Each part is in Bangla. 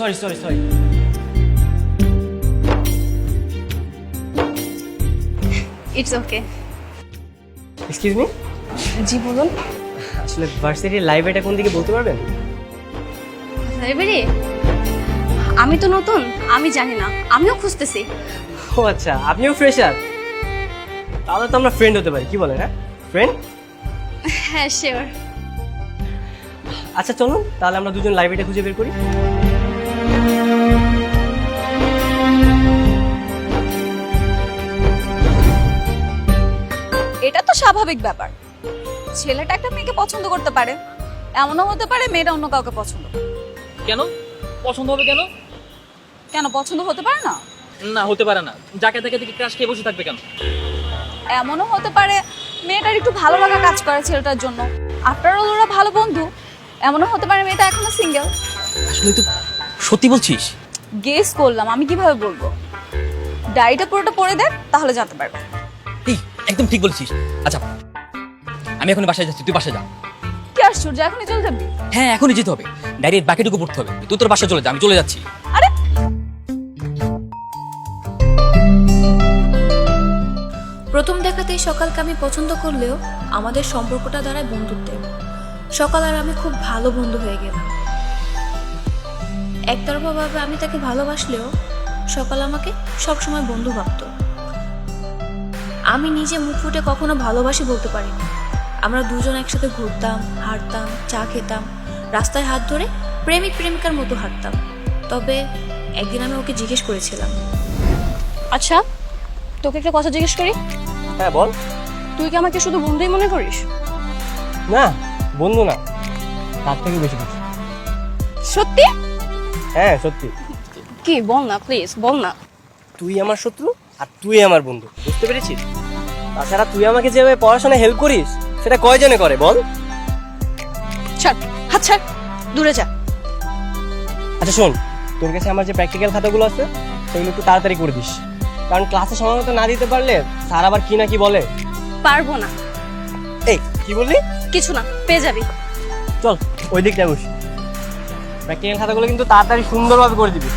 Sorry sorry sorry. It's okay. Excuse me, জি বলুন। আসলে ভার্সিটির লাইব্রেরিটা কোন দিকে বলতে পারবেন? লাইব্রেরি? আমি তো নতুন, আমি জানি না, আমিও খুঁজতেছি। ও আচ্ছা, আপনিও ফ্রেশার? তাহলে তো আমরা ফ্রেন্ড হতে পারি, কি বলেন? হ্যাঁ ফ্রেন্ড। হ্যাঁ শিওর। আচ্ছা চলুন তাহলে আমরা দুজন লাইব্রেরিটা খুঁজে বের করি। এটা তো স্বাভাবিক ব্যাপার, ছেলেটা একটা মেয়েকে পছন্দ করতে পারে, এমনও হতে পারে মেয়েটা অন্য কাউকে পছন্দ করে। কেন পছন্দ হবে কেন? কেন পছন্দ হতে পারে না? না হতে পারে না, যাকে তাকে দেখে ক্রাশ খেয়ে বসে থাকবে কেন? এমনও হতে পারে মেয়েটার একটু ভালো লাগা কাজ করে ছেলেটার জন্য, আফটার অল ওরা ভালো বন্ধু। এমনও হতে পারে মেয়েটা এখনো সিঙ্গেল। আসলে তুই সত্যি বলছিস? গেস করলাম, আমি কিভাবে বলবো? ডায়েরিটা পুরোটা পড়ে দেখ, তাহলে জানতে পারবে। এই একদম ঠিক বলছিস। আচ্ছা আমি এখন বাসায় যাচ্ছি, তুই বাসায় যা। কি আশ্চর্য, এখনই চলে যাবি? হ্যাঁ এখনই যেতে হবে, ডাইরেক্ট বাকিটুকু পড়তে হবে। তুই তোর বাসায় চলে যা, আমি চলে যাচ্ছি। আরে প্রথম দেখাতেই সকালকে আমি পছন্দ করলেও আমাদের সম্পর্কটা দাঁড়ায় বন্ধুত্বের। সকাল আর আমি খুব ভালো বন্ধু হয়ে গেলাম। একতরফাভাবে আমি তাকে ভালোবাসলেও সকাল আমাকে সবসময় বন্ধু ভাবতো। আমি নিজে মুখ ফুটে কখনো ভালোবাসি বলতে পারিনি। আমরা দুজন একসাথে ঘুরতাম, হাঁটতাম, চা খেতাম, রাস্তায় হাত ধরে প্রেমিক প্রেমিকার মতো হাঁটতাম। তবে একদিন আমি ওকে জিজ্ঞেস করেছিলাম, আচ্ছা তোকে একটা কথা জিজ্ঞেস করি, হ্যাঁ বল। তুই কি আমাকে শুধু বন্ধুই মনে করিস? না বন্ধু না, তার থেকে বেশি কিছু। সত্যি? হ্যাঁ সত্যি। কি বল না প্লিজ, বল না। তুই আমার শত্রু আর তুই আমার বন্ধু, বুঝতে পেরেছিস? তাছাড়া তুই আমাকে যেভাবে পড়াশোনায় হেল্প করিস সেটা কয়জনে করে বল? ছাড় হাত ছাড়, দূরে যা। আচ্ছা শোন, তোর কাছে আমার যে প্র্যাকটিক্যাল খাতাগুলো আছে সেগুলো একটু তাড়াতাড়ি করে দিস, কারণ ক্লাসে সময় মতো না দিতে পারলে স্যার আবার কি না কি বলে। পারবো না। এই কি বললি? কিছু না, পেয়ে যাবি। চল ওই দিকটা বস, প্র্যাকটিক্যাল খাতাগুলো কিন্তু তাড়াতাড়ি সুন্দরভাবে করে দিবি।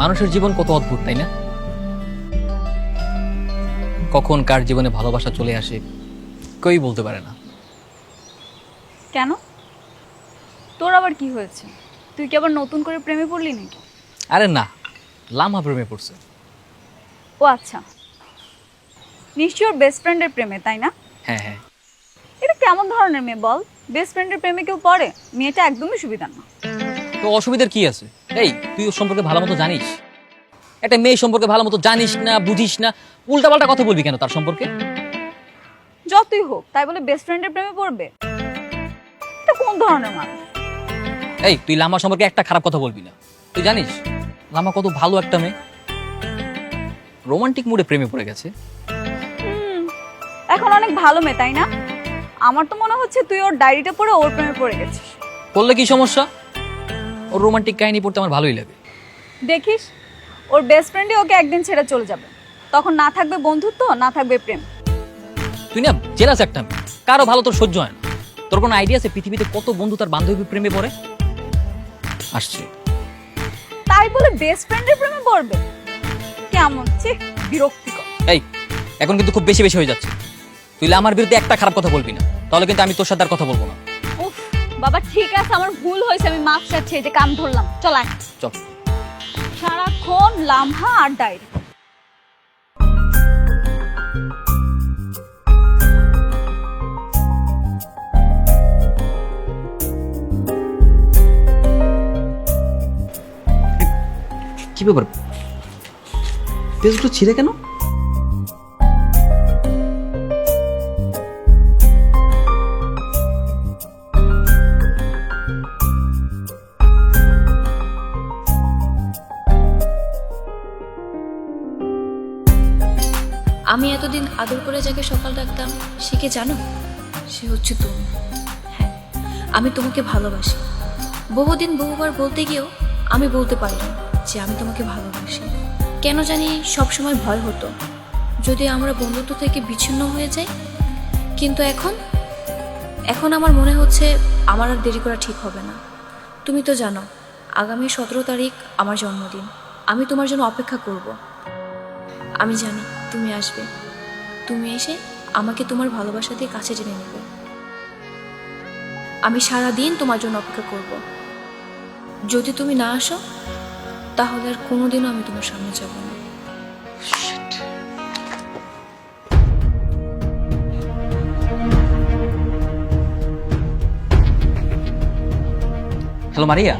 মানুষের জীবন কত অদ্ভুত, তাই না? কখন কার জীবনে ভালোবাসা চলে আসে কেউই বলতে পারে না। কেন, তোর আবার কি হয়েছে? তুই কি আবার নতুন করে প্রেমে পড়লি নাকি? আরে না, লামা প্রেমে পড়ছে। ও আচ্ছা, নিশ্চয় ওর বেস্ট ফ্রেন্ডের প্রেমে, তাই না? হ্যাঁ হ্যাঁ। এটা কেমন ধরনের মেয়ে বল? বেস্ট ফ্রেন্ডের প্রেমে কেউ পড়ে? মেয়েটা একদমই সুবিধার না। তো অসুবিধার কি আছে? এই তুই ওর সম্পর্কে ভালো মতো জানিস? একটা মেয়ে সম্পর্কে ভালো মতো জানিস না, বুঝিস না, উল্টাপাল্টা কথা বলবি কেন তার সম্পর্কে? যতই হোক তাই বলে বেস্ট ফ্রেন্ডের প্রেমে পড়বে? এটা কোন ধরনের মানুষ? এই তুই লামা সম্পর্কে একটা খারাপ কথা বলবি না। তুই জানিস লামা কত ভালো একটা মেয়ে, রোমান্টিক মুডে প্রেমে পড়ে গেছে। এখন অনেক ভালো মেয়ে, তাই না? আমার তো মনে হচ্ছে তুই ওর ডায়েরিটা পড়ে ওর প্রেমে পড়ে গেছিস। বললে কি সমস্যা? ওর রোমান্টিক কাহিনী পড়তে আমার ভালোই লাগে। দেখিস ওর বেস্ট ফ্রেন্ডই ওকে একদিন ছেড়ে চলে যাবে, তখন না থাকবে বন্ধুত্ব, না থাকবে প্রেম। তুই না জেলাস একটা মেয়ে, কারো ভালো তোর সহ্য হয় না। তোর কোনো আইডিয়া আছে পৃথিবীতে কত বন্ধু তার বান্ধবী প্রেমে পড়ে? আসছে তাই বলে বেস্ট ফ্রেন্ডের প্রেমে পড়বে? কেমন বিরক্তিকর। এই এখন কিন্তু খুব বেশি বেশি হয়ে যাচ্ছে। তুই আমার বিরুদ্ধে একটা খারাপ কথা বলবি না, তাহলে কিন্তু আমি তোর সাথে আর কথা বলবো না। উফ বাবা ঠিক আছে, আমার ভুল হয়েছে, আমি মাফ চাচ্ছি, এই যে কাম ধরলাম। চল আয়। চল। সারাক্ষণ লামহা আর ডায়েরি। কি ব্যাপার, পেজগুলো ছিঁড়ে কেন? আমি এতদিন আদর করে যাকে সকাল ডাকতাম সে কে জানো? সে হচ্ছে তুমি। হ্যাঁ, আমি তোমাকে ভালোবাসি। বহুদিন বহুবার বলতে গিয়েও আমি বলতে পারিনি যে আমি তোমাকে ভালোবাসি। কেন জানি সব সময় ভয় হতো যদি আমরা বন্ধুত্ব থেকে বিচ্ছিন্ন হয়ে যাই। কিন্তু এখন আমার মনে হচ্ছে আমার আর দেরি করা ঠিক হবে না। তুমি তো জানো আগামী 17 তারিখ আমার জন্মদিন। আমি তোমার জন্য অপেক্ষা করব। আমি জানি তুমি আসবে। তুমি এসে আমাকে তোমার ভালোবাসা দিয়ে কাছে টেনে নেবে। আমি সারা দিন তোমার জন্য অপেক্ষা করব। যদি তুমি না আসো তাহলে আর কোনোদিনও আমি তোমার সামনে যাব না। Hello Maria,